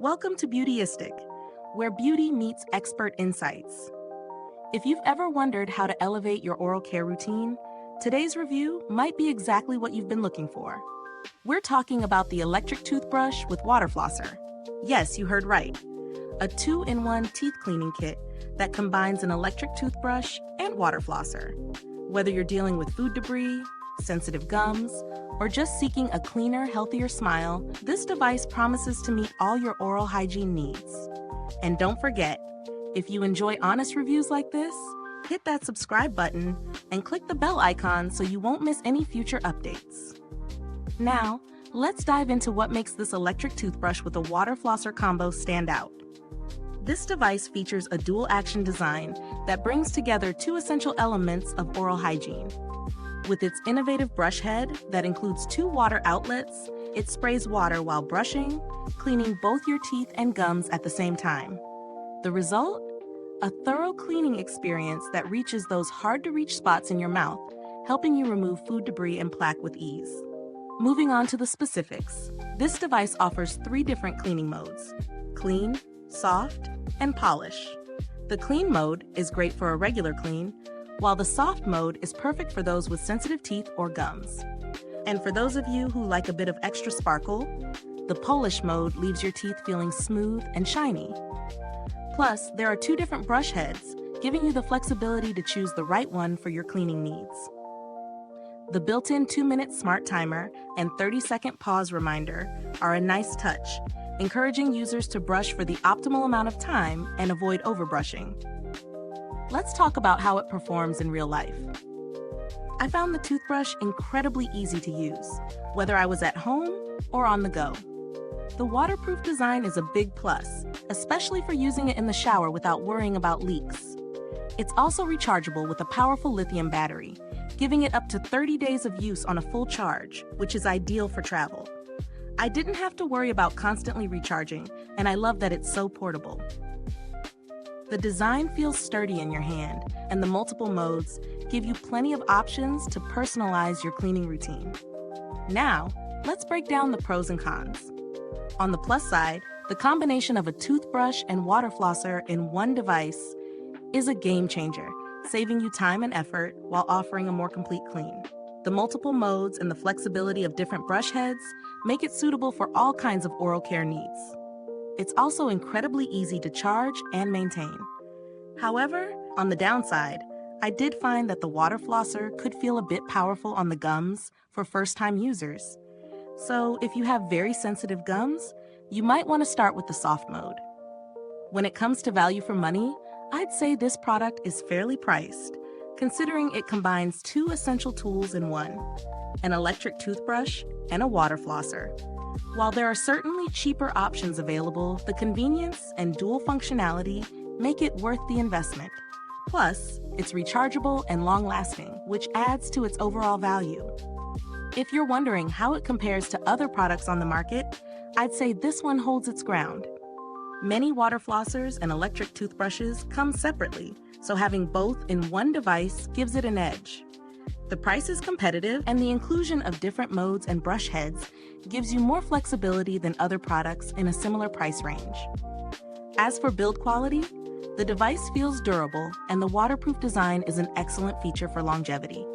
Welcome to Beautyistic, where beauty meets expert insights. If you've ever wondered how to elevate your oral care routine, today's review might be exactly what you've been looking for. We're talking about the electric toothbrush with water flosser. Yes, you heard right. A 2-in-1 teeth cleaning kit that combines an electric toothbrush and water flosser. Whether you're dealing with food debris, sensitive gums, or just seeking a cleaner, healthier smile, this device promises to meet all your oral hygiene needs. And don't forget, if you enjoy honest reviews like this, hit that subscribe button and click the bell icon so you won't miss any future updates. Now, let's dive into what makes this electric toothbrush with a water flosser combo stand out. This device features a dual-action design that brings together two essential elements of oral hygiene. With its innovative brush head that includes 2 water outlets, it sprays water while brushing, cleaning both your teeth and gums at the same time. The result? A thorough cleaning experience that reaches those hard-to-reach spots in your mouth, helping you remove food debris and plaque with ease. Moving on to the specifics, this device offers 3 different cleaning modes: clean, soft, and polish. The clean mode is great for a regular clean, while the soft mode is perfect for those with sensitive teeth or gums. And for those of you who like a bit of extra sparkle, the polish mode leaves your teeth feeling smooth and shiny. Plus, there are 2 different brush heads, giving you the flexibility to choose the right one for your cleaning needs. The built-in 2-minute smart timer and 30-second pause reminder are a nice touch, encouraging users to brush for the optimal amount of time and avoid overbrushing. Let's talk about how it performs in real life. I found the toothbrush incredibly easy to use, whether I was at home or on the go. The waterproof design is a big plus, especially for using it in the shower without worrying about leaks. It's also rechargeable with a powerful lithium battery, giving it up to 30 days of use on a full charge, which is ideal for travel. I didn't have to worry about constantly recharging, and I love that it's so portable. The design feels sturdy in your hand, and the multiple modes give you plenty of options to personalize your cleaning routine. Now, let's break down the pros and cons. On the plus side, the combination of a toothbrush and water flosser in one device is a game changer, saving you time and effort while offering a more complete clean. The multiple modes and the flexibility of different brush heads make it suitable for all kinds of oral care needs. It's also incredibly easy to charge and maintain. However, on the downside, I did find that the water flosser could feel a bit powerful on the gums for first-time users. So if you have very sensitive gums, you might want to start with the soft mode. When it comes to value for money, I'd say this product is fairly priced, considering it combines 2 essential tools in one: an electric toothbrush and a water flosser. While there are certainly cheaper options available, the convenience and dual functionality make it worth the investment. Plus, it's rechargeable and long-lasting, which adds to its overall value. If you're wondering how it compares to other products on the market, I'd say this one holds its ground. Many water flossers and electric toothbrushes come separately, so having both in one device gives it an edge. The price is competitive, and the inclusion of different modes and brush heads gives you more flexibility than other products in a similar price range. As for build quality, the device feels durable, and the waterproof design is an excellent feature for longevity.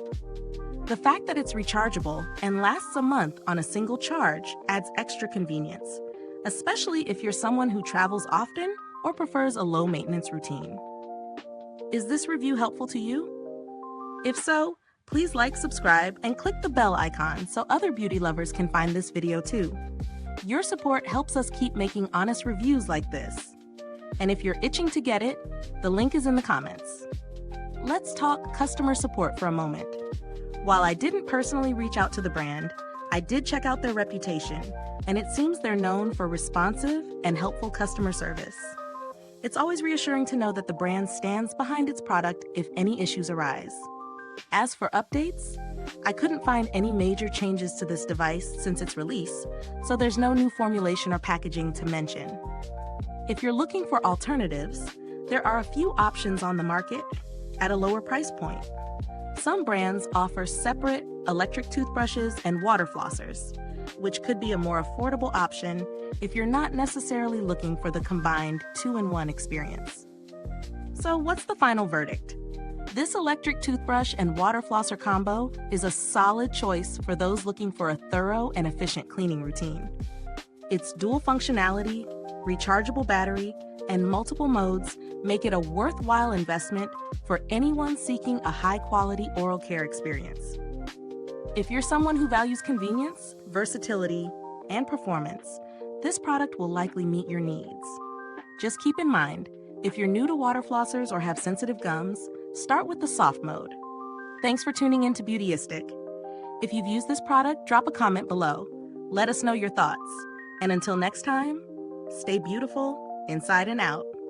The fact that it's rechargeable and lasts a month on a single charge adds extra convenience, especially if you're someone who travels often or prefers a low-maintenance routine. Is this review helpful to you? If so, please like, subscribe, and click the bell icon so other beauty lovers can find this video too. Your support helps us keep making honest reviews like this. And if you're itching to get it, the link is in the comments. Let's talk customer support for a moment. While I didn't personally reach out to the brand, I did check out their reputation, and it seems they're known for responsive and helpful customer service. It's always reassuring to know that the brand stands behind its product if any issues arise. As for updates, I couldn't find any major changes to this device since its release, so there's no new formulation or packaging to mention. If you're looking for alternatives, there are a few options on the market at a lower price point. Some brands offer separate electric toothbrushes and water flossers, which could be a more affordable option if you're not necessarily looking for the combined two-in-one experience. So what's the final verdict? This electric toothbrush and water flosser combo is a solid choice for those looking for a thorough and efficient cleaning routine. Its dual functionality, rechargeable battery, and multiple modes make it a worthwhile investment for anyone seeking a high-quality oral care experience. If you're someone who values convenience, versatility, and performance, this product will likely meet your needs. Just keep in mind, if you're new to water flossers or have sensitive gums, start with the soft mode. Thanks for tuning in to Beautyistic. If you've used this product, drop a comment below. Let us know your thoughts. And until next time, stay beautiful inside and out.